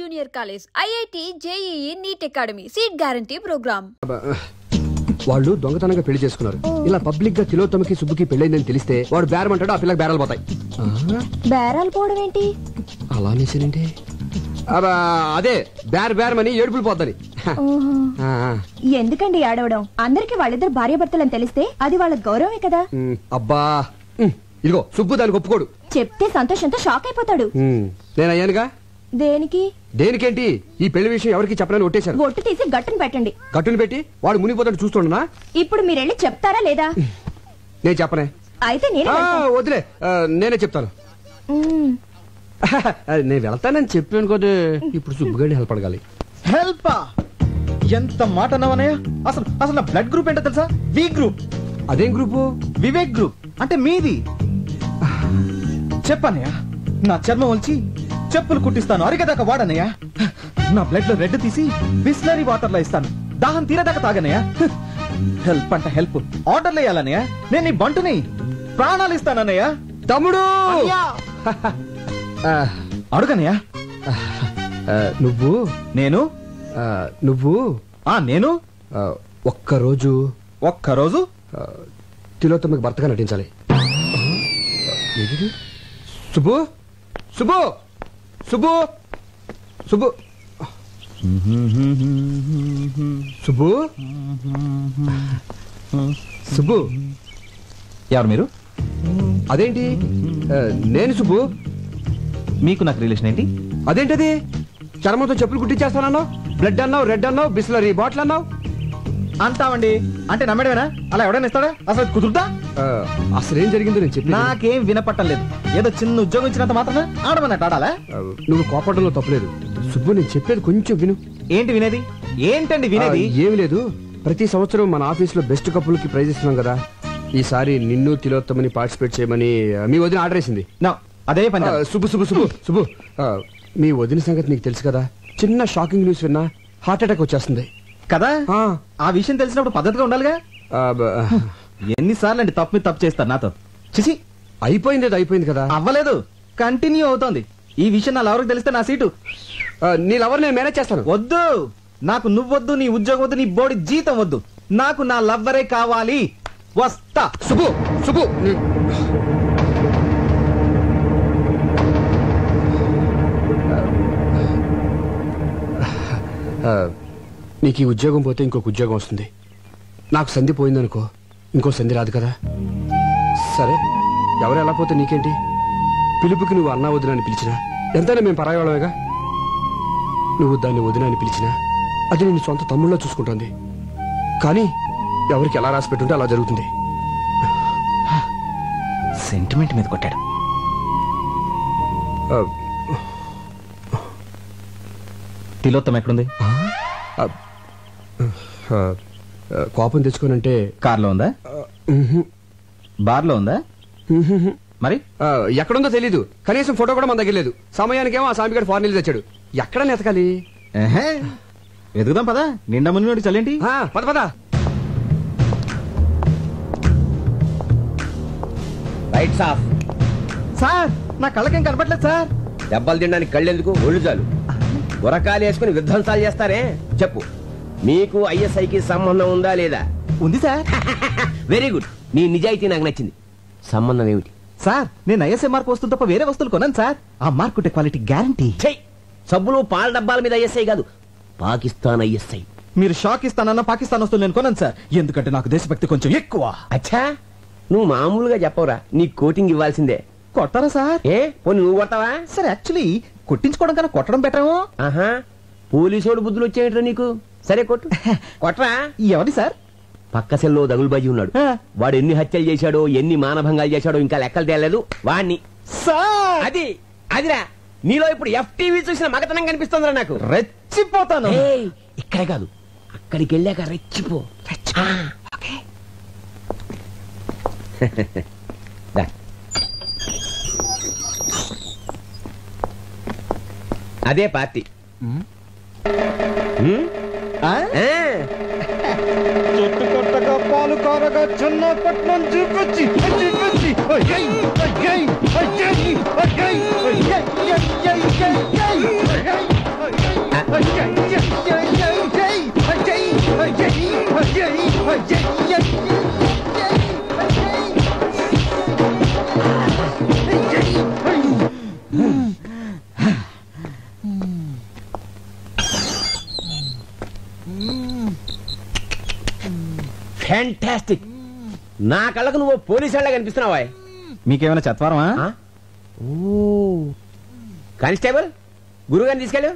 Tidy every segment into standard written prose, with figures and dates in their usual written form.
Junior college, IIT, JEE, NEET academy, seat guarantee programme. వాళ్ళు దొంగతనంగా పెళ్లి చేసుకున్నారు. ఇలా పబ్లిక్ గా తిలోత్తమకి సుబ్బుకి పెళ్ళైందని తెలిస్తే వాడు బేరం అంటాడు, ఆ పిల్లకి బేరాలు పోతాయి. బేరాలు పోవడం ఏంటి? అలా అనేసేనండి. అదే బేరమని ఏడుపులు పోద్దని. ఎందుకండి ఆడవడం? అందరికి వాళ్ళిద్దరు భార్యాభర్తలని తెలిస్తే అది వాళ్ళ గౌరవమే కదా. అబ్బా ఇదిగో సుబ్బు దానికి ఒప్పుకోడు. చెప్తే సంతోషంతో షాక్ అయిపోతాడు. నేను అయ్యానుగా. దేనికి? దేనికేంటి? ఈ పెళ్లి విషయం ఎవరికి చెప్పనని ఒట్టేశారు. ఒట్టు తీసి గట్టును పెట్టండి. గట్టును పెట్టి వాడు మునిగిపోతాడు చూస్తుండనా? ఇప్పుడు మీరెళ్ళి చెప్తారా లేదా? నేను చెప్పనే. అయితే నేనే వదిలే, నేనే చెప్తాను. నేను వెళ్తానని చెప్పాను కదా. ఇప్పుడు సుబ్బుగాడిని హెల్ప్ అడగాలి. హెల్ప్? ఎంత మాట అన్నావనయ్య? అసలు నా బ్లడ్ గ్రూప్ ఏంటో తెలుసా? V group. అదేం గ్రూపు? వివేక్ గ్రూప్. అంటే మీది. చెప్పనయ్య, నా చర్మం వచ్చి చెప్పులు కుట్టిస్తాను, అరిగేదాకా వాడనయ్య. నా బ్లడ్ లో రెడ్ తీసి బిస్లరీ వాటర్ లో ఇస్తాను, దాహం తీరేదాకా తాగనయ్య. హెల్ప్ అంట హెల్ప్. ఆర్డర్లు వేయాలన్నయ్య. నేను నీ బంటుని, ప్రాణాలు ఇస్తానన్నయ్య. తమ్ముడు అడుగనయ్య. నువ్వు నేను నేను ఒక్కరోజు తిలోత్తమకి భర్తగా నటించాలి. సుబ్బు సుబ్బు సుబ్బు సుబ్బు సుబ్బు సుబ్బు ఎవరు మీరు? అదేంటి నేను సుబ్బు. మీకు నాకు రిలేషన్ ఏంటి? అదేంటది? చర్మంతో చెప్పులు కుట్టించేస్తానన్నావు, బ్లడ్ అన్నావు, రెడ్ అన్నావు, బిస్లరీ బాటిల్ అన్నావు. అంటావండి అంటే నమ్మడమేనా? అలా ఎవడైనా ఇస్తాడా? అసలు కుదురుతా? అసలు ఏం జరిగిందో నేను చెప్పి. నాకేం వినపట్టం లేదు. ఏదో చిన్న ఉద్యోగం ఇచ్చినంత మాత్రమే ఆడమన్నట్టు ఆడాలా? నువ్వు కోపడంలో తప్పలేదు సుబ్బు. నేను చెప్పేది కొంచెం విను. ఏంటి వినేది? ఏంటండి వినేది? ఏమి లేదు. ప్రతి సంవత్సరం మన ఆఫీస్ లో బెస్ట్ కపుల్ కి ప్రైజ్ ఇస్తున్నాం కదా. ఈసారి నిన్ను తిలోత్తమని పార్టిసిపేట్ చేయమని మీ వదిన ఆర్డర్ వేసింది. అదే పని. సుబ్బు సుబ్బు సుబ్బు సుబ్బు మీ వదిన సంగతి నీకు తెలుసు కదా. చిన్న షాకింగ్ న్యూస్ విన్నా హార్ట్ అటాక్ వచ్చేస్తుంది కదా. ఆ విషయం తెలిసినప్పుడు పద్ధతిగా ఉండాలిగా. ఎన్నిసార్లు అండి తప్పు మీద తప్పు చేస్తారు నాతో? చిసి, అయిపోయింది కదా. అవ్వలేదు, కంటిన్యూ అవుతోంది. ఈ విషయం నా లవర్కి తెలిస్తే నా సీటు. నీ లవర్ నేను మేనేజ్ చేస్తాను. వద్దు, నాకు నువ్వొద్దు, నీ ఉద్యోగం వద్దు, నీ బోడి జీతం వద్దు. నాకు నా లవ్వరే కావాలి. వస్తా. సుబ్బు సుబ్బు నీకు ఈ ఉద్యోగం పోతే ఇంకొక ఉద్యోగం వస్తుంది. నాకు సంధి పోయిందనుకో, ఇంకో సంధి రాదు కదా. సరే, ఎవరు ఎలా పోతే నీకేంటి? పిలుపుకి నువ్వు అన్నా వదిన అని పిలిచినా ఎంతైనా మేము పరాయవాళ్ళమేగా. నువ్వు దాన్ని వదిన అని పిలిచినా అది నిన్ను సొంత తమ్ముళ్ళలో చూసుకుంటోంది. కానీ ఎవరికి ఎలా రాసి పెట్టుంటే అలా జరుగుతుంది. సెంటిమెంట్ మీద కొట్టాడు. తిలోత్తమ ఎక్కడుంది? కోపం తెచ్చుకోనంటే కార్లో ఉందా? బార్లో ఉందా? మరి ఎక్కడుందో తెలీదు. కనీసం ఫోటో కూడా మన దగ్గర లేదు. సమయానికేమో ఆ సామిగాడు ఫారెన్ వెళ్ళి తెచ్చాడు. ఎక్కడ నెతకాలి? వెతుకుదాం పదా. నిండా మునిగి చల్లేంటి? పద పద. Rights of. సార్, నా కళ్ళకేం కనపట్లేదు సార్. దెబ్బలు తినడానికి కళ్ళెందుకు, ఒళ్ళు చాలు. గురకాలు వేసుకుని విధ్వంసాలు చేస్తారే. చెప్పు, మీకు ఐఎస్ఐకి సంబంధం ఉందా లేదా? ఉంది సార్. Very good. నీ నిజాయితీ నాకు నచ్చింది. సంబంధం ఏమిటి? సార్, నేను ఐఎస్ఐ మార్క్ వస్తువులు తప్ప వేరే వస్తువులు కొన్నాను సార్. ఆ మార్క్ ఉంటే క్వాలిటీ గ్యారంటీ. సబ్బులు పాల డబ్బాల మీద ఐఎస్ఐ కాదు, పాకిస్తాన్ ఐఎస్ఐ. మీరు షాక్ ఇస్తానన్న పాకిస్తాన్ వస్తువులు నేను కొన్నాను సార్. ఎందుకంటే నాకు దేశభక్తి కొంచెం ఎక్కువ. అచ్చా, నువ్వు మామూలుగా చెప్పవరా, నీ కోటింగ్ ఇవ్వాల్సిందే. కొట్టారా సార్? పోనీ నువ్వు కొడతావా? సార్, యాక్చువల్లీ కొట్టించుకోవడం కన్నా కొట్టడం బెటరేమో. పోలీసోడు బుద్ధులు వచ్చేయట్రా నీకు. సరే కొట్టు. కొట్టరా. ఎవరి సార్? పక్క సెల్లో దగులుబాజీ ఉన్నాడు. వాడు ఎన్ని హత్యలు చేశాడో, ఎన్ని మానభంగాలు చేశాడో ఇంకా లెక్కలు తేలేదు. వాణ్ణి. అదిరా, నీలో ఇప్పుడు FTV చూసిన మగతనం కనిపిస్తుందిరా నాకు. రెచ్చిపోతాను. ఇక్కడే కాదు, అక్కడికి వెళ్ళాక రెచ్చిపో. అదే పార్టీ. చెట్టు కొట్టగా పాలు కారగా చిన్నపట్నం చూకొచ్చి ఫ్యాంటాస్టిక్. నా కళ్ళకు నువ్వు పోలీసు వాళ్ళ కనిపిస్తున్నావా? మీకేమైనా చత్వారమా? కానిస్టేబుల్, గురుగారిని తీసుకెళ్ళు.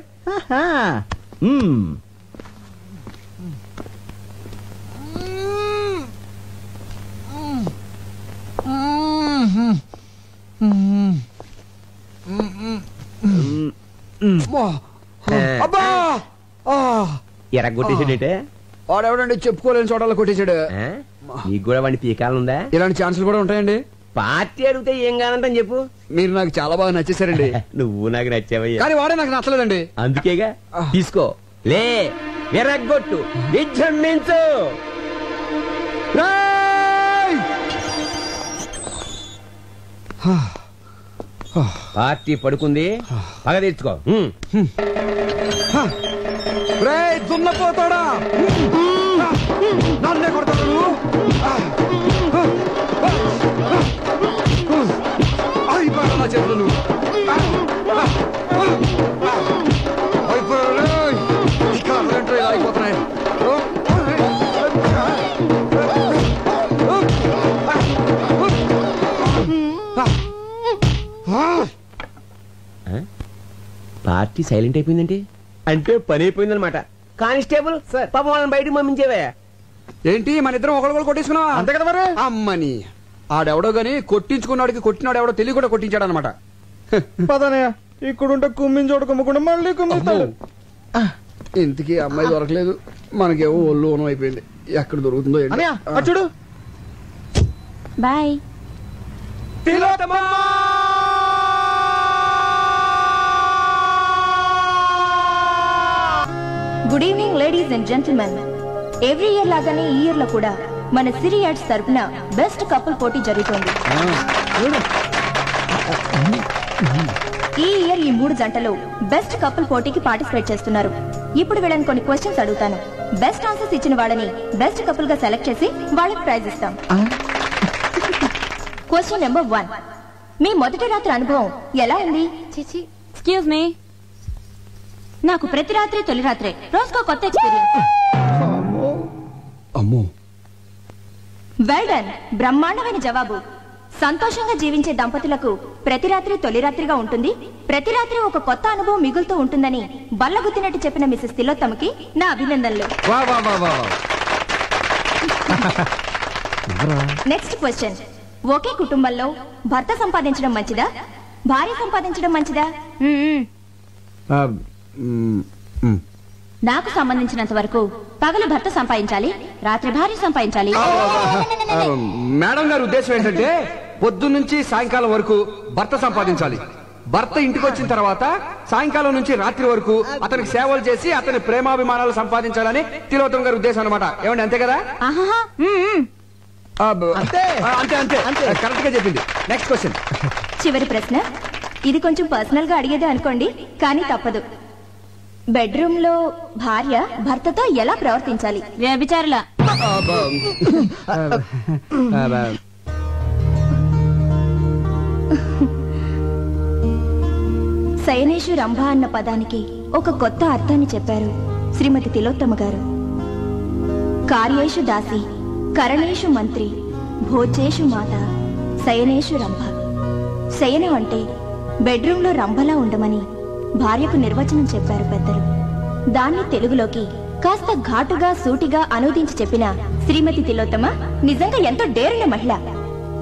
అబ్బా ఎరగొట్టేసాడేటే వాడెవడండి చెప్పుకోలేని చోటలో కొట్టేశాడు. నీకు కూడా వాడిని పీకాలనుందా? ఇలాంటి ఛాన్సులు కూడా ఉంటాయండి. పార్టీ అడిగితే ఏం కానంటని చెప్పు. మీరు నాకు చాలా బాగా నచ్చేసారండి. నువ్వు నాకు నచ్చావయ్యా. కానీ వాడే నాకు నచ్చలేదండి. అందుకేగా తీసుకో. లే, ఎరగొట్టు, విజృంభించు. పార్టీ పడుకుంది, పగ తీర్చుకో. దున్నపోతాడా నన్నే కొడతాడు నువ్వు. అయిపోయాడు నా చేతులు నువ్వు. అయిపోయాడు. ఇక్కడ ఇలా అయిపోతున్నాయి. పార్టీ సైలెంట్ అయిపోయిందంటే అంటే పని అయిపోయిందనమాట. కానిస్టేబుల్ పాపం వాళ్ళని బయటకు పంపించేవా? ఏంటి మన ఇద్దరం ఒకళ్ళు కొట్టేసుకున్నావా? అంతే కదా మరి. అమ్మని ఆడెవడో గాని కొట్టించుకున్నాడికి కొట్టినాడు ఎవడో తెలియ కూడా కొట్టించాడు అనమాట. పదనయ్య, ఇక్కడుంటే కుమ్మించోడు కుమ్మకుండా మళ్ళీ కుమ్మిస్తాడు. ఇంతకీ అమ్మాయి దొరకలేదు, మనకేమో ఒళ్ళు ఓనం అయిపోయింది. ఎక్కడ దొరుకుతుందో ఏంటి. చూడు. Bye. Good evening ladies and gentlemen. Every year లాగానే ఈ ఇయర్ లో కూడా మన సిరి యాడ్స్ తరపున బెస్ట్ కపుల్ పోటీ జరుగుతోంది. ఈ ఇయర్ ఈ 3 జంటలు బెస్ట్ కపుల్ పోటీకి పార్టిసిపేట్ చేస్తున్నారు. ఇప్పుడు వీళ్ళని కొన్ని క్వశ్చన్స్ అడుగుతాను. బెస్ట్ ఆన్సర్స్ ఇచ్చిన వాళ్ళని బెస్ట్ కపుల్ గా సెలెక్ట్ చేసి వాళ్ళకి ప్రైజ్ ఇస్తాం. Question number 1. మీ మొదటి రాత్రి అనుభవం ఎలా ఉంది? ఎక్స్క్యూజ్ మీ, నాకు ప్రతి రాత్రి తొలి రాత్రే, రోజుకో కొత్త ఎక్స్పీరియన్స్. అమ్మో, వెల్ డన్, బ్రహ్మాండమైన జవాబు. సంతోషంగా జీవించే దంపతులకు ప్రతి రాత్రి తొలి రాత్రిగా ఉంటుంది. ప్రతి రాత్రి ఒక కొత్త అనుభవం మిగులుతూ ఉంటుందని బల్లగుద్దినట్టు చెప్పిన మిసెస్ తిలోత్తమకి నా అభినందనలు. Next question. ఒకే కుటుంబంలో భర్త సంపాదించడం మంచిదా, భార్య సంపాదించడం మంచిదా? నాకు సంబంధించినంత వరకు పగలు భర్త సంపాదించాలి, రాత్రి భార్య సంపాదించాలి. మేడం గారి ఉద్దేశం ఏంటంటే పొద్దున్నుంచి సాయంకాలం వరకు భర్త సంపాదించాలి, భర్త ఇంటికి వచ్చిన తర్వాత సాయంకాలం నుంచి రాత్రి వరకు అతనికి సేవలు చేసి అతని ప్రేమాభిమానాలు సంపాదించాలని తిలోత్తమ గారి ఉద్దేశం అనమాట. ఏమండి అంతే కదా? అంతే అంతే అంతే, కరెక్ట్ గా చెప్పింది. Next question. చివరి ప్రశ్న. ఇది కొంచెం పర్సనల్ గా అడిగేదే అనుకోండి, కానీ తప్పదు. బెడ్రూమ్ లో భార్య భర్తతో ఎలా ప్రవర్తించాలి? వ్యభిచారుల. శయనేషు రంభ అన్న పదానికి ఒక కొత్త అర్థాన్ని చెప్పారు శ్రీమతి తిలోత్తమ గారు. కార్యేషు దాసి, కరణేషు మంత్రి, భోజేషు మాత, శయనేషు రంభ. శయనం అంటే బెడ్రూమ్ లో రంభలా ఉండమని భార్యకు నిర్వచనం చెప్పారు పెద్దలు. దాన్ని తెలుగులోకి కాస్త ఘాటుగా సూటిగా అనువదించి చెప్పిన శ్రీమతి తిలోత్తమ నిజంగా ఎంతో డేరున్న మహిళ.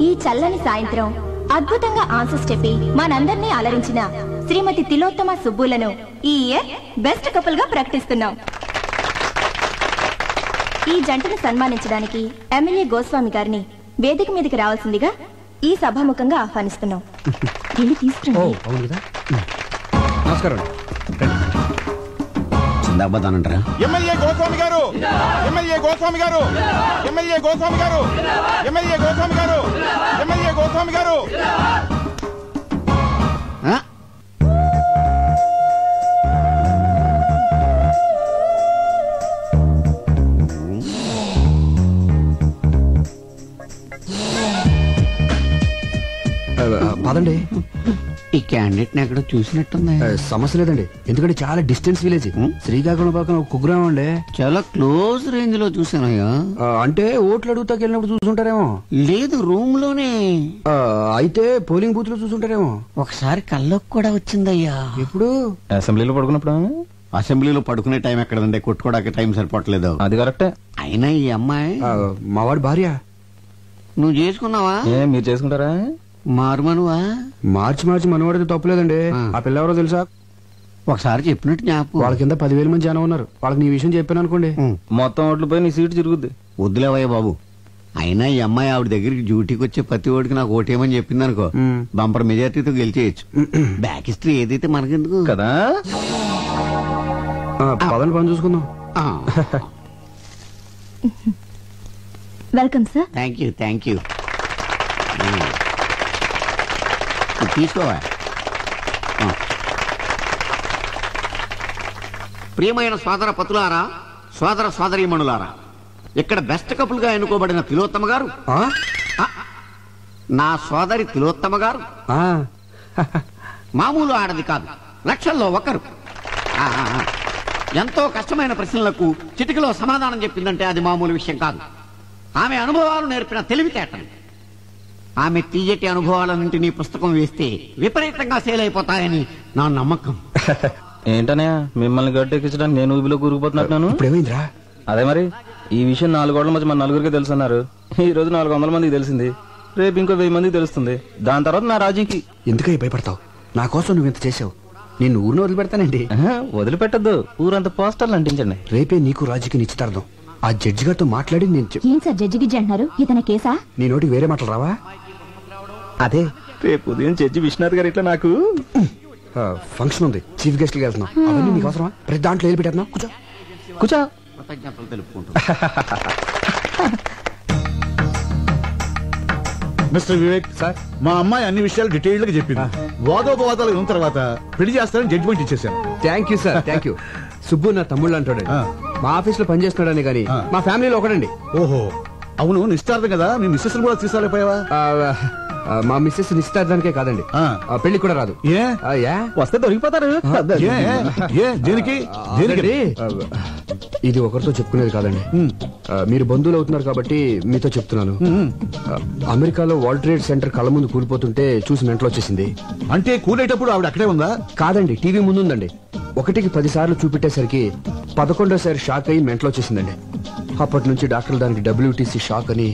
ఈ చల్లని సాయంత్రం అద్భుతంగా ఆన్సర్స్ చెప్పి మనందరినీ అలరించిన శ్రీమతి తిలోత్తమ సుబ్బులను ఈ ఇయర్ బెస్ట్ కపుల్ గా ప్రకటిస్తున్నాం. ఈ జంటను సన్మానించడానికి ఎమ్మెల్యే గోస్వామి గారిని వేదిక మీదకి రావాల్సిందిగా ఈ సభాముఖంగా ఆహ్వానిస్తున్నాం. తీసుకురండి. నమస్కారం. చిందాబాదానంటారా? ఎమ్మెల్యే గోస్వామి గారు, ఎమ్మెల్యే గోస్వామి గారు, ఎమ్మెల్యే గోస్వామి గారు, ఎమ్మెల్యే గోస్వామి గారు, ఎమ్మెల్యే గోస్వామి గారు. పదండి. ఈ క్యాండిడేట్ ఎక్కడ చూసినట్టుంది. సమస్య లేదండి, ఎందుకంటే చాలా డిస్టెన్స్ విలేజ్. శ్రీకాకుళం పక్కన ఒక కుగ్రామం అండి. చాలా క్లోజ్ రేంజ్ లో చూసానయ్యా. అంటే ఓట్లు అడుగుతాకి వెళ్ళినప్పుడు చూసుంటారేమో. లేదు, రూమ్ లోనే. అయితే పోలింగ్ బూత్ లో చూసుంటారేమో. ఒకసారి కల్లోకి కూడా వచ్చిందయ్యా. ఇప్పుడు అసెంబ్లీలో పడుకున్నప్పుడు అసెంబ్లీలో పడుకునే టైం ఎక్కడంటే కొట్టుకోవడానికి టైం సరిపోవట్లేదు. అది కరెక్టే. అయినా ఈ అమ్మాయి మావాడి భార్య. నువ్వు చేసుకున్నావా? మీరు చేసుకుంటారా? మారుమనువా? మార్చి మనవాడితే తప్పులేదండి. ఆ పిల్ల ఎవరో తెలుసా? ఒకసారి చెప్పినట్టు జ్ఞాపకం. వాళ్ళ కింద 10,000 మంది జనం ఉన్నారు. వాళ్ళకి నీ విషయం చెప్పాను అనుకోండి, మొత్తం ఓట్లు పోయి నీ సీటు తిరుగుద్ది. వద్దులేవయ్య బాబు. అయినా ఈ అమ్మాయి ఆవిడ దగ్గరికి డ్యూటీకి వచ్చే ప్రతి ఓడికి నాకు ఓటేమని చెప్పింది అనుకో, బంపర్ మెజార్టీతో గెలిచేయచ్చు. బ్యాక్ హిస్టరీ ఏదైతే మనకెందుకు కదా. పదని పని చూసుకుందాం. Welcome sir. థ్యాంక్ యూ తీసుకోవా. ప్రియమైన సోదర పతులారా, సోదర సోదరీమణులారా, ఇక్కడ బెస్ట్ కపుల్ గా ఎన్నుకోబడిన తిలోత్తమ గారు, నా సోదరి తిలోత్తమ గారు మామూలు ఆడది కాదు, లక్షల్లో ఒకరు. ఎంతో కష్టమైన ప్రశ్నలకు చిటికలో సమాధానం చెప్పిందంటే అది మామూలు విషయం కాదు. ఆమె అనుభవాలు నేర్పిన తెలివితేటలు. ఆమె తీయటి అనుభవాలన్నింటినీ పుస్తకం వేస్తే విపరీతంగా సేల్ అయిపోతాయని నా నమ్మకం. ఏంటనయా మిమ్మల్ని గట్టెక్కించడానికి నేను ఊబిలో కూరుకుపోతున్నాను. ఇప్పుడేమైందిరా? అదే మరి ఈ విషయం 4 గోడల మధ్య మన నలుగురికి తెలుసు అన్నారు. ఈ రోజు 400 మందికి తెలిసింది. రేపు ఇంకో 1000 మందికి తెలుస్తుంది. దాని తర్వాత నా రాజీకి. ఎందుకై భయపడతావు? నా కోసం నువ్వు ఇంత చేసావు. నేను ఊరిని వదిలిపెడతానండి. వదిలిపెట్టద్దు, ఊరంతా పోస్టర్లు అంటించండి. రేపే నీకు రాజుకి నిశ్చితార్థం. ఆ జడ్జి గారితో మాట్లాడి నేను ఏం సార్ జడ్జి గిజ్జి అంటున్నారు? ఇతని కేసా? నీ నోటికి వేరే మాటలు రావా? అదే రేపు ఉదయం జడ్జి విశ్వనాథ్ గారు ఇట్లా నాకు ఫంక్షన్ ఉంది, చీఫ్ గెస్ట్ కి వెళ్తున్నాం. అవన్నీ నీకు అవసరమా? ప్రతి దాంట్లో వెళ్ళి పెట్టేస్తున్నాం. కూర్చో. కృతజ్ఞతలు తెలుపుకుంటూ. మిస్టర్ వివేక్ సార్, మా అమ్మాయి అన్ని విషయాలు డీటెయిల్డ్ గా చెప్పింది. వాదోపవాదాలు ఉన్న తర్వాత పెళ్లి చేస్తారని జడ్జిమెంట్ ఇచ్చేసాను. Thank you sir, thank you. Subbu నా తమ్ముళ్ళు అంటాడు. మా ఆఫీస్ లో పనిచేస్తున్నాడని కానీ మా ఫ్యామిలీలో ఒకడండి. ఓహో, అవును. నిశ్చితార్థం కదా, మీ మిస్సెస్ కూడా తీసుకురాలేపోయావా? మా మిస్సెస్ నిశ్చితార్థానికే కాదండి, పెళ్లి కూడా రాదు. వస్తే దొరికిపోతారు. దేనికి? ఇది ఒకరితో చెప్పుకునేది కాదండి. మీరు బంధువులు అవుతున్నారు కాబట్టి మీతో చెప్తున్నాను. అమెరికాలో వరల్డ్ ట్రేడ్ సెంటర్ కళ్ళ ముందు కూలిపోతుంటే చూసి మెంటలు వచ్చేసింది. అంటే కూలేటప్పుడు ఆవిడ అక్కడే ఉందా? కాదండి, టీవీ ముందు ఉందండి. 1కి 10 సార్లు చూపెట్టేసరికి 11వ షాక్ అయ్యి మెంటలు వచ్చేసిందండి. అప్పటి నుంచి డాక్టర్లు దానికి WTC షాక్ అని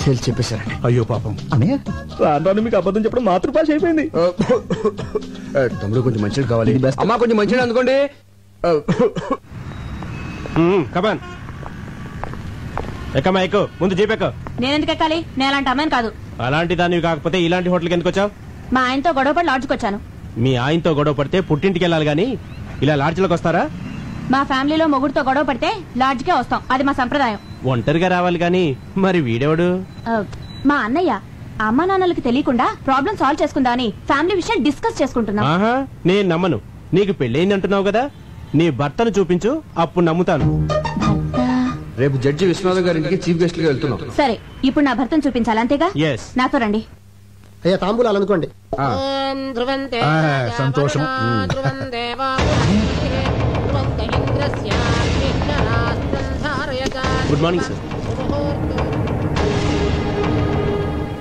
తేల్చి చెప్పేశారండి. అయ్యో పాపం. మీకు అబద్ధం చెప్పడం మాతృభాష అయిపోయింది. తమ్ముడు కొంచెం మంచిది కావాలి. అమ్మా కొంచెం మంచిది అందుకోండి. కమాన్ ఎక్కమ్మా, ఎక్కు. ముందు జీపెక్కు. నేనెందుకు ఎక్కాలి? నేను అలాంటి అమ్మాయిని కాదు. అలాంటి దానివి కాకపోతే ఇలాంటి హోటల్కి ఎందుకు వచ్చావు? మా ఆయనతో గొడవపడి లాడ్జ్కి వచ్చాను. మీ ఆయనతో గొడవ పడితే పుట్టింటికి వెళ్ళాలి గాని ఇలా లాడ్జ్లోకి వస్తారా? మా ఫ్యామిలీలో మొగుడుతో గొడవ పడితే లాడ్జ్కే వస్తాం, అది మా సంప్రదాయం. ఒంటరిగా రావాలి గాని. మరి వీడెవడు? మా అన్నయ్య. అమ్మా నాన్నలకి తెలియకుండా ప్రాబ్లం సాల్వ్ చేసుకుందా అని ఫ్యామిలీ విషయం డిస్కస్ చేసుకుంటున్నాం. ఆహా, నేను నమ్మను. నీకు పెళ్ళయింది అంటున్నావు కదా, నీ భర్తను చూపించు, అప్పుడు నమ్ముతాను. రేపు జడ్జి విశ్వనాథ్ గారింటికి చీఫ్ గెస్ట్ గా వెళ్తున్నాం. సరే, ఇప్పుడు నా భర్తను చూపించాలి, అంతేగా? నాతో రండి. అయ్యా తాంబూలాలు అనుకోండి. సంతోషం. Good morning sir.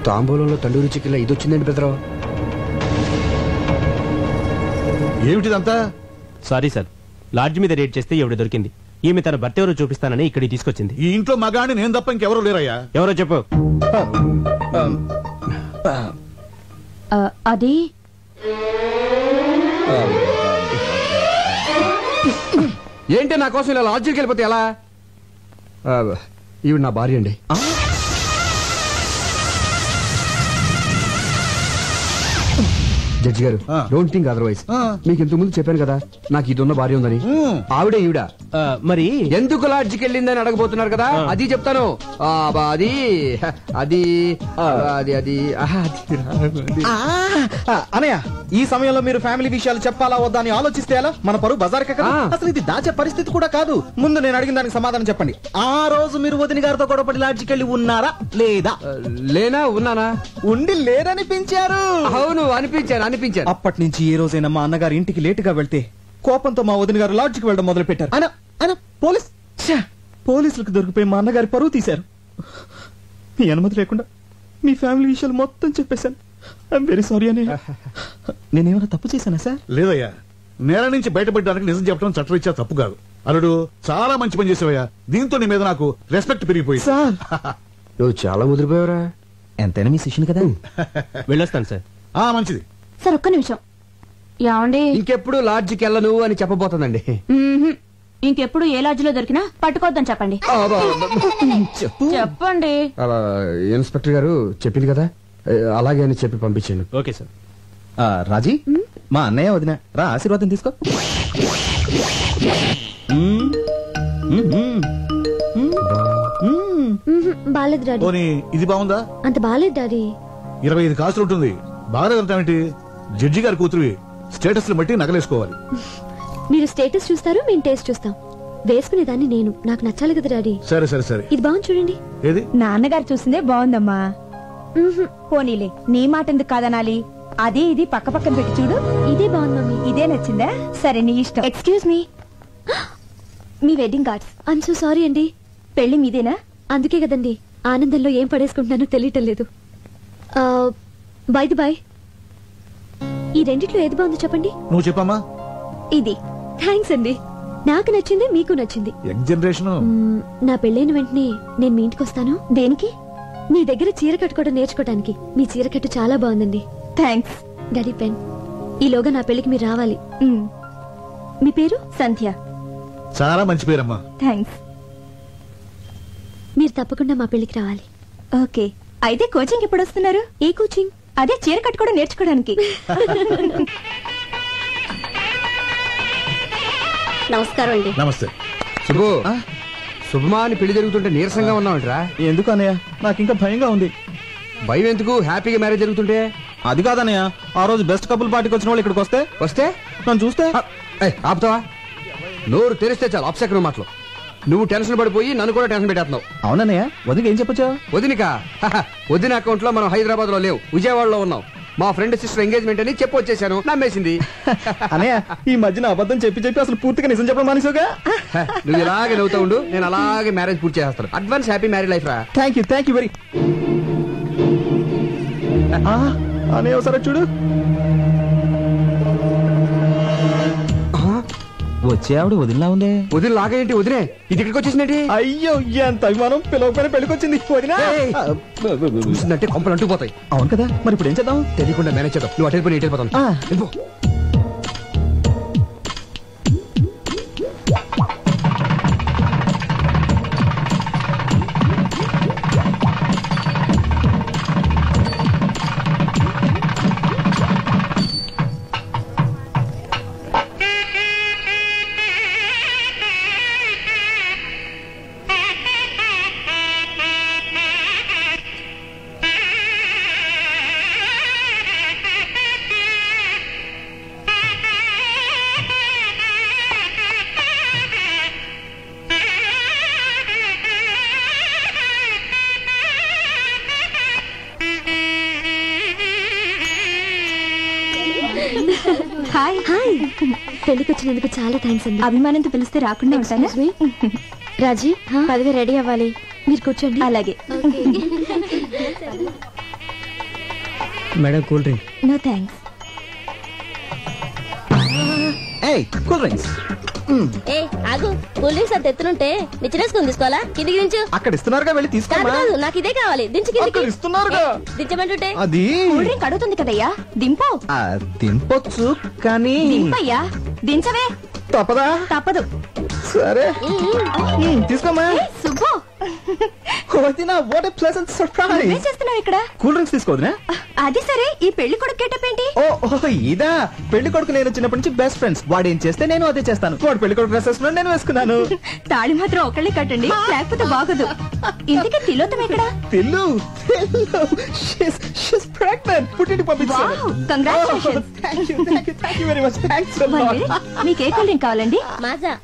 తాంబూలంలో తండూరి చికెన్ ఇది వచ్చిందండి పెద్దరావు. ఏమిటిదంతా? సారీ సార్, లాడ్జ్ మీద రేట్ చేస్తే ఎవడు దొరికింది. ఈమె తన భర్త ఎవరో చూపిస్తానని ఇక్కడికి తీసుకొచ్చింది. ఈ ఇంట్లో మగాని నేను తప్ప ఇంకెవరూ లేరయ్యా. ఎవరో చెప్పు. అది ఏంటి నా కోసం ఇలా లాడ్జికి వెళ్ళిపోతే ఎలా? ఈవిడ నా భార్య అండి. జడ్జి గారు, డోంట్ థింక్ అదర్వైజ్. మీకు ఇంతకు ముందు చెప్పాను కదా నాకు ఇది ఉన్న భార్య ఉందని. ఆవిడే ఈవిడ. మరి ఎందుకు లాడ్జికి వెళ్ళిందని అడగబోతున్నారు కదా, అది చెప్తాను. అది అది అది అది అనయ్య, ఈ సమయంలో మీరు ఫ్యామిలీ విషయాలు చెప్పాలా వద్దా అని ఆలోచిస్తే ఎలా? మన పరువు బజార్కే కదా. అసలు ఇది దాచే పరిస్థితి కూడా కాదు. ముందు నేను అడిగిన దానికి సమాధానం చెప్పండి. ఆ రోజు మీరు వదిన గారితో గొడవపడి లాడ్జికి వెళ్ళి ఉన్నారా లేదా? లేనా ఉన్నానా? ఉండి లేరనిపించారు. అవును, అనిపించాను. అనిపించాను. అప్పటి నుంచి ఏ రోజైనా మా అన్నగారి ఇంటికి లేటుగా వెళ్తే కోపంతో మా వదిన గారు లాడ్జికి వెళ్ళడం మొదలు పెట్టారు. ఆయన పోలీసులకు దొరికిపోయి మా అన్నగారి పరువు తీశారు. మీ అనుమతి లేకుండా మీ ఫ్యామిలీ విషయాలు మొత్తం చెప్పేశాను. ఐఎమ్ వెరీ సారీ అని. నేనేమైనా తప్పు చేశానా సార్? లేదయ్యా, నేల నుంచి బయటపడడానికి నిజం చెప్పడం చట్టరీత్యా తప్పు కాదు. అల్లుడు చాలా మంచి పని చేసావయ్యా. దీంతో నీ మీద నాకు రెస్పెక్ట్ పెరిగిపోయింది. సార్ నువ్వు చాలా ముదిరిపోయావురా. ఎంతైనా మీ శిష్యుని కదా. వెళ్ళొస్తాను సార్. మంచిది సార్ ఒక్క నిమిషం. ఏమండి ఇంకెప్పుడు లాడ్జికి వెళ్ళను అని చెప్పబోతుందండి. ఇంకెప్పుడు ఏ లాడ్జిలో దొరికినా పట్టుకోవద్దని చెప్పండి. చెప్పండి. ఇన్స్పెక్టర్ గారు చెప్పింది కదా, అలాగే అని చెప్పి పంపించాను. Okay sir. రాజీ, మా అన్నయ్య వదిన రా, ఆశీర్వాదం తీసుకో. బాలేదు డాడీ. పోనీ ఇది బాగుందా? అంత బాలేదు డాడీ. 25 కాసులు ఉంటుంది. బాగా వెళ్తామేంటి? జడ్జి గారి కూతురువి, స్టేటస్ బట్టి నగలేసుకోవాలి. మీరు స్టేటస్ చూస్తారు, మేము టేస్ట్ చూస్తాం. వేసుకునేదాన్ని నేను, నాకు నచ్చాలి కదా డాడీ. సరే సరే సరే. ఇది బాగుంది చూడండి. ఏది? నాన్నగారు చూసిందే బాగుందమ్మా. పోనీలే, నీ మాట ఎందుకు కాదనాలి? అది ఇది పక్క పక్కన పెట్టి చూడు. ఇదే బాగుంది మమ్మీ. ఇదే నచ్చిందా? సరే నీ ఇష్టం. Excuse me, me wedding cards. I'm so sorry అండి. పెళ్లి మీదేనా? అందుకే కదండి ఆనందంలో ఏం పడేసుకుంటున్నానో తెలియటం లేదు. బై ది బై, ఈ రెండిట్లో ఏది బాగుందో చెప్పండి. నువ్వు చెప్పమ్మా. ఇది. థ్యాంక్స్ అండి, నాకు నచ్చింది, మీకు నచ్చింది. Young generation. నా పెళ్ళైన వెంటనే నేను మీ ఇంటికి వస్తాను. దేనికి? మీ దగ్గర చీర కట్టుకోవడం నేర్చుకోవడానికి. మీ చీర కట్టు చాలా బాగుందండి. థ్యాంక్స్. Daddy pen. ఈలోగా నా పెళ్లికి మీరు రావాలి. మీ పేరు? సంధ్య. చాలా మంచి పేరమ్మా. థ్యాంక్స్. మీరు తప్పకుండా మా పెళ్లికి రావాలి. ఓకే. అయితే కోచింగ్ ఎప్పుడు వస్తున్నారు? ఏ కోచింగ్? అదే చీర కట్టుకోవడం నేర్చుకోవడానికి. నమస్కారం అండి. నమస్తే. శుభు, శుభమా అని పెళ్లి జరుగుతుంటే నీరసంగా ఉన్నావంటరా? ఎందుకు అన్నయ్య, నాకు ఇంకా భయంగా ఉంది. భయం ఎందుకు? హ్యాపీగా మ్యారేజ్ జరుగుతుంటే. అది కాదన్నయ్య, ఆ రోజు బెస్ట్ కపుల్ పార్టీకి వచ్చిన వాళ్ళు ఇక్కడికి వస్తే నన్ను చూస్తే ఆపుతావా? నోరు తెరిస్తే చాలు అప్సెకరం మాటలు. నువ్వు టెన్షన్ పడిపోయి నన్ను కూడా టెన్షన్ పెట్టేస్తున్నావు. అవునన్నయ్య, వదిన ఏం చెప్పొచ్చా? వదినిక వదిన అకౌంట్ లో మనం హైదరాబాద్ లో లేవు, విజయవాడలో ఉన్నాం. మా ఫ్రెండ్ సిస్టర్ ఎంగేజ్మెంట్ అని చెప్పి వచ్చేసాను. నమ్మేసింది. అన్నయ్య, ఈ మధ్యన అబద్ధం చెప్పి అసలు పూర్తిగా నిజం చెప్పడం మానేసావుగా. నువ్వు ఇలాగే నవ్వుతా ఉండు, నేను అలాగే మ్యారేజ్ పూర్తి చేస్తాను. అడ్వాన్స్ హ్యాపీ మ్యారేజ్ లైఫ్ రా. Thank you very. అన్నయ్య ఒకసారి చూడు. వచ్చే ఆవిడ వదిలిలా ఉందే. వదిలి లాగేంటి? వదిలే ఇది ఇక్కడికి వచ్చేసిందేంటి? అయ్యో, ఎంత అభిమానం. పిలవకపోయినా పెళ్లికి వచ్చింది వదినా. చూసిందంటే కొంపలు అంటుకుపోతాయి. అవును కదా, మరి ఇప్పుడు ఏం చేద్దాం? తెలియకుండా మేనేజ్ చేద్దాం. నువ్వు అటెండ్ పోయి ఇటు వెళ్ళిపోతాను. హాయ్. హాయ్. పెళ్లికి వచ్చినందుకు చాలా థ్యాంక్స్ అండి. అభిమానంతో పిలిస్తే రాకుండా ఉంటానా? రాజీ, పదవి రెడీ అవ్వాలి. మీరు కూర్చోండి. అలాగే. Madam, cool drink. No thanks. Cool drinks. ఏ ఆగు, కూల్ డ్రింక్స్ అంత ఎత్తునుంటే నిచ్చినేసుకుని తీసుకోవాలా? కిందికి దించు. అక్కడ ఇస్తున్నారుగా, వెళ్ళి తీసుకోమా. నాకు ఇదే కావాలి. దించు కిందికి. ఇస్తున్నారుగా. దించమంటుంటే అది కూల్ డ్రింక్ అడుగుతుంది కదయ్యా, దింపు. దింపొచ్చు కానీ. దింపయ్యా, దించవే. తప్పదా? తప్పదు. సరే తీసుకోమా. సుబ్బు, వదినా, వాట్ ఏ ప్లెజెంట్ సర్ప్రైజ్. ఏం చేస్తున్నావు ఇక్కడ? కూల్ డ్రింక్స్ తీసుకోవద్దునా? అది సరే, ఈ పెళ్లి కొడుకు గెటప్ ఏంటి? ఓ ఇదా. పెళ్లి కొడుకు నేను చిన్నప్పటి నుంచి బెస్ట్ ఫ్రెండ్స్. వాడు ఏం చేస్తే నేను అదే చేస్తాను. వాడు పెళ్లి కొడుకు డ్రెస్ వేసుకున్నాడు, నేను వేసుకున్నాను. తాళి మాత్రం ఒకళ్ళే కట్టండి, లేకపోతే బాగదు. ఇందుకే తిలోతం ఎక్కడ? Tillu she's pregnant. పుట్టింటికి పంపించాను. Congratulations. Thank you very much. Thanks a lot. మీకు ఏ కూల్ డ్రింక్ కావాలండి? Maaza.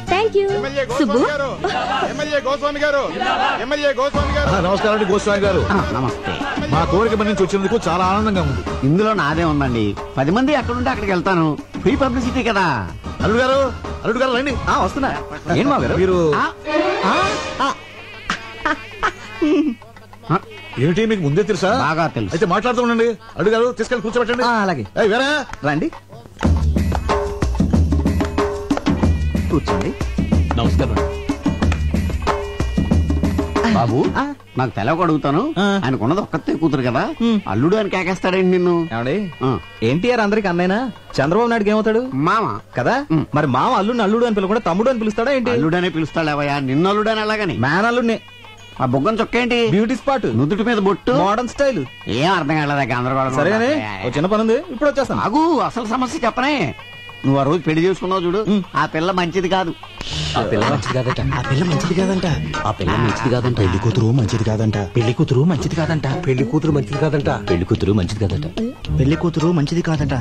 Thank you. Subbu, MLA Goswami గారు. నమస్కారం అండి గోస్వామి గారు. నమస్తే. మా కోరిక నుంచి వచ్చినందుకు చాలా ఆనందంగా ఉంది. ఇందులో నాదే ఉందండి. 10 మంది ఎక్కడుంటే అక్కడికి వెళ్తాను. ఫ్రీ పబ్లిసిటీ కదా. అల్లుడు గారు రండి. వస్తున్నా. ఏం మా గారు మీరు ఏమిటి మీకు ముందే తెలుసా? బాగా తెలుసు. అయితే మాట్లాడుతూ ఉండండి. అల్లుడు గారు తీసుకెళ్ళి కూర్చోబెట్టండి. అలాగే. వేరే రండి కూర్చోండి. నమస్కారం. బాబు నాకు తెలవక అడుగుతాను. ఆయనకున్నది ఒక్కతే కూతురు కదా, అల్లుడు అని కేకేస్తాడండి నిన్ను. ఏమండి ఎన్టీఆర్ అందరికి అన్నైనా, చంద్రబాబు నాయుడుకి ఏమవుతాడు? మామ కదా. మరి మామ అల్లుడిని అల్లుడు అని పిలవకుండా తమ్ముడు అని పిలుస్తాడా ఏంటి? అల్లుడనే పిలుస్తాడేవయ్యా. నిన్ను అల్లుడని అలాగని. మ్యాన్ అల్లుడిని. ఆ బొగ్గం చొక్కేంటి? Beauty spot. నుదుటి మీద బొట్టు. Modern style. ఏం అర్థం కాలేదా? గందరగోళం. సరేగానే ఓ చిన్న పని ఉంది, ఇప్పుడు వచ్చేస్తాను. ఆగు, అసలు సమస్య చెప్పనే. నువ్వు ఆ రోజు పెళ్లి చేసుకున్నావు చూడు, ఆ పిల్ల మంచిది కాదు. ఆ పిల్ల మంచిది కాదంట. ఆ పిల్ల మంచిది కాదంట. ఆ పిల్ల మంచిది కాదంట. పెళ్లి కూతురు మంచిది కాదంట. పెళ్లి కూతురు మంచిది కాదంట. పెళ్లి కూతురు మంచిది కాదంట. పెళ్లి కూతురు మంచిది కాదంట. పెళ్లి కూతురు మంచిది కాదంట.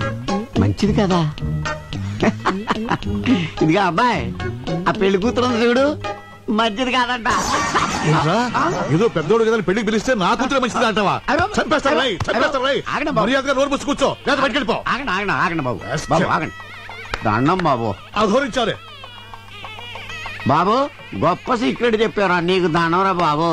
మంచిది కదా? ఇదిగా అబ్బాయి, ఆ పెళ్లి కూతురు ఉంది చూడు, మంచిది కాదంట. ఏదో పెద్దోడు కదా పెళ్లికి పిలిస్తే నా కూతురు మంచిది అంటావా? చంపేస్తారు. మర్యాదగా నోరు మూసి కూర్చో, లేదా బయటకెళ్ళిపో. ఆగండి బాబు. బాబు ఆగండి. దండం బాబు. అధోరించారే బాబు. గొప్ప సీక్రెట్ చెప్పారా నీకు? దండంరా బాబు.